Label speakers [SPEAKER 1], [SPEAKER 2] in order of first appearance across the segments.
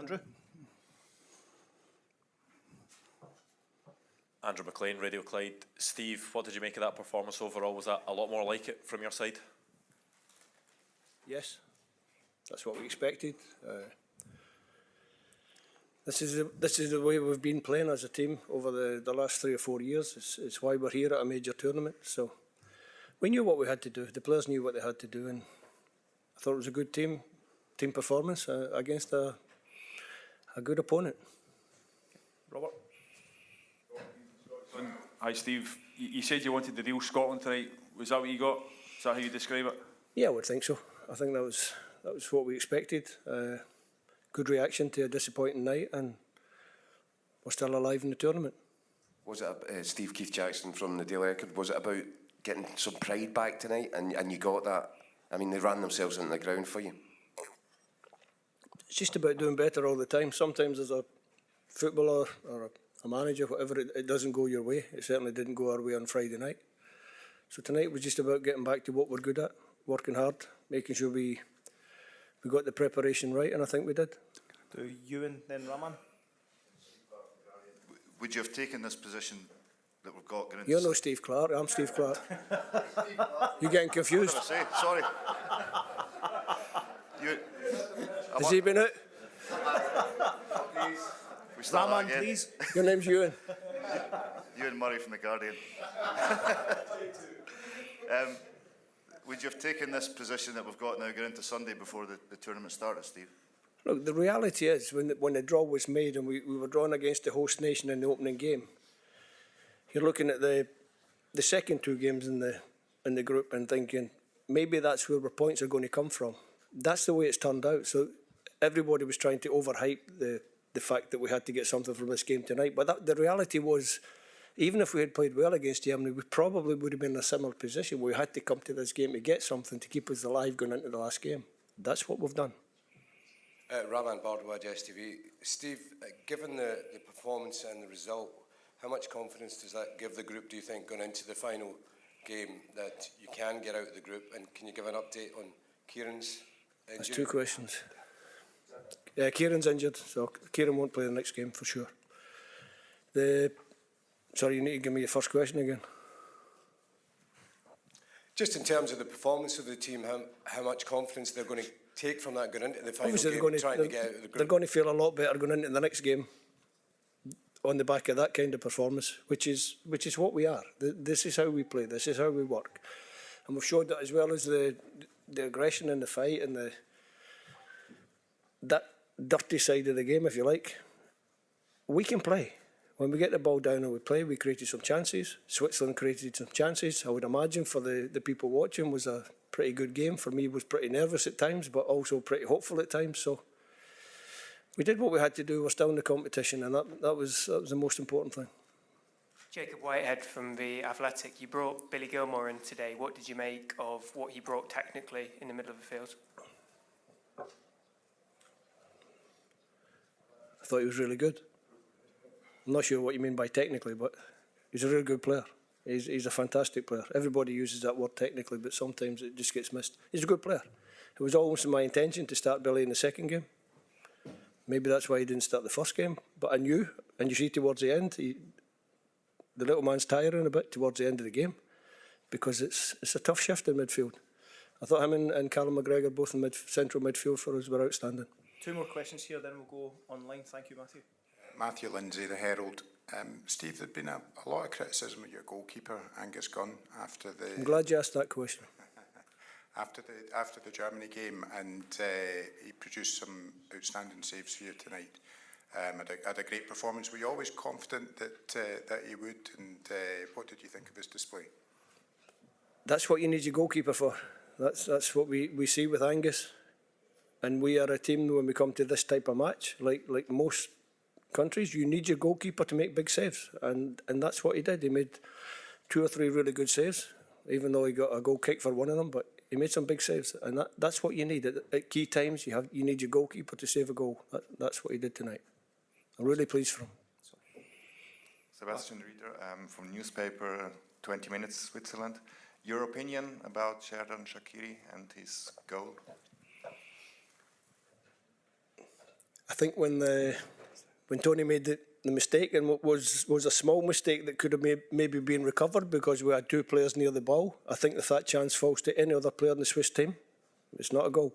[SPEAKER 1] Andrew?
[SPEAKER 2] Andrew McLean, Radio Clyde. Steve, what did you make of that performance overall? Was that a lot more like it from your side?
[SPEAKER 3] Yes, that's what we expected. This is the way we've been playing as a team over the last 3 or 4 years. It's why we're here at a major tournament. So we knew what we had to do. The players knew what they had to do, and I thought it was a good team performance against a good opponent.
[SPEAKER 2] Robert?
[SPEAKER 4] Hi Steve, you said you wanted the real Scotland tonight. Was that what you got? Is that how you describe it?
[SPEAKER 3] Yeah, I would think so. I think that was what we expected. Good reaction to a disappointing night, and we're still alive in the tournament.
[SPEAKER 5] Was it Steve Keith Jackson from the Daily Record? Was it about getting some pride back tonight, and you got that? I mean, they ran themselves into the ground for you.
[SPEAKER 3] It's just about doing better all the time. Sometimes as a footballer or a manager, whatever, it doesn't go your way. It certainly didn't go our way on Friday night. So tonight was just about getting back to what we're good at, working hard, making sure we got the preparation right, and I think we did.
[SPEAKER 1] Do Ewan, then Raman?
[SPEAKER 6] Would you have taken this position that we've got?
[SPEAKER 3] You're no Steve Clarke, I'm Steve Clarke. You're getting confused.
[SPEAKER 6] What did I say? Sorry.
[SPEAKER 3] Has he been out?
[SPEAKER 6] We start
[SPEAKER 1] Raman,
[SPEAKER 6] that again.
[SPEAKER 1] please.
[SPEAKER 3] Your name's Ewan.
[SPEAKER 6] Ewan Murray from The Guardian. Would you have taken this position that we've got now going into Sunday before the tournament started, Steve?
[SPEAKER 3] Look, the reality is when the draw was made and we were drawn against the host nation in the opening game, you're looking at the second 2 games in the group and thinking maybe that's where our points are going to come from. That's the way it's turned out. So everybody was trying to overhype the fact that we had to get something from this game tonight. But the reality was, even if we had played well against Germany, we probably would have been in a similar position. We had to come to this game to get something to keep us alive going into the last game. That's what we've done.
[SPEAKER 7] Raman Bardwaj, STV. Steve, given the performance and the result, how much confidence does that give the group, do you think, going into the final game, that you can get out of the group? And can you give an update on Keiran's injury?
[SPEAKER 3] That's 2 questions. Yeah, Keiran's injured, so Keiran won't play the next game for sure. Sorry, you need to give me your first question again.
[SPEAKER 7] Just in terms of the performance of the team, how much confidence they're going to take from that going into the final
[SPEAKER 3] Obviously
[SPEAKER 7] game, trying to get out of the group?
[SPEAKER 3] They're going to feel a lot better going into the next game on the back of that kind of performance, which is what we are. This is how we play. This is how we work, and we've showed that, as well as the aggression in the fight and that dirty side of the game, if you like. We can play. When we get the ball down and we play, we created some chances. Switzerland created some chances. I would imagine for the people watching was a pretty good game. For me, was pretty nervous at times, but also pretty hopeful at times. So we did what we had to do. We're still in the competition, and that was the most important thing.
[SPEAKER 8] Jacob Whitehead from The Athletic. You brought Billy Gilmore in today. What did you make of what he brought technically in the middle of the field?
[SPEAKER 3] I thought he was really good. I'm not sure what you mean by technically, but he's a really good player. He's a fantastic player. Everybody uses that word technically, but sometimes it just gets missed. He's a good player. It was always my intention to start Billy in the second game. Maybe that's why he didn't start the first game. But I knew, and you see towards the end, the little man's tiring a bit towards the end of the game, because it's a tough shift in midfield. I thought him and Callum McGregor, both in central midfield for us, were outstanding.
[SPEAKER 1] 2 more questions here, then we'll go online. Thank you, Matthew.
[SPEAKER 9] Matthew Lindsay, The Herald. Steve, there'd been a lot of criticism of your goalkeeper, Angus Gunn, after the... I'm
[SPEAKER 3] glad you asked that question.
[SPEAKER 9] after the Germany game, and he produced some outstanding saves for you tonight. Had a great performance. Were you always confident that he would, and what did you think of his display?
[SPEAKER 3] That's what you need your goalkeeper for. That's what we see with Angus. And we are a team, when we come to this type of match, like most countries, you need your goalkeeper to make big saves, and that's what he did. He made 2 or 3 really good saves, even though he got a goal kick for one of them, but he made some big saves, and that's what you need at key times. You need your goalkeeper to save a goal. That's what he did tonight. I'm really pleased for him.
[SPEAKER 10] Sebastian Rieder from newspaper 20 Minutes Switzerland. Your opinion about Xherdan Shaqiri and his goal?
[SPEAKER 3] I think when Tony made the mistake, and what was a small mistake that could have maybe been recovered because we had two players near the ball, I think if that chance falls to any other player in the Swiss team, it's not a goal.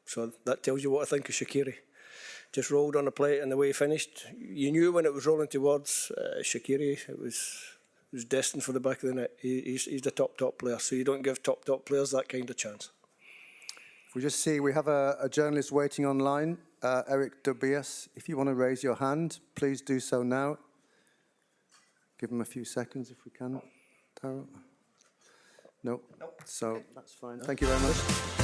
[SPEAKER 3] So that tells you what I think of Shaqiri. Just rolled on the plate and the way he finished. You knew when it was rolling towards Shaqiri, it was destined for the back of the net. He's the top player, so you don't give top players that kind of chance.
[SPEAKER 11] If we just see, we have a journalist waiting online, Eric Tobias. If you want to raise your hand, please do so now. Give him a few seconds if we can. Taro? No. So that's fine. Thank you very much.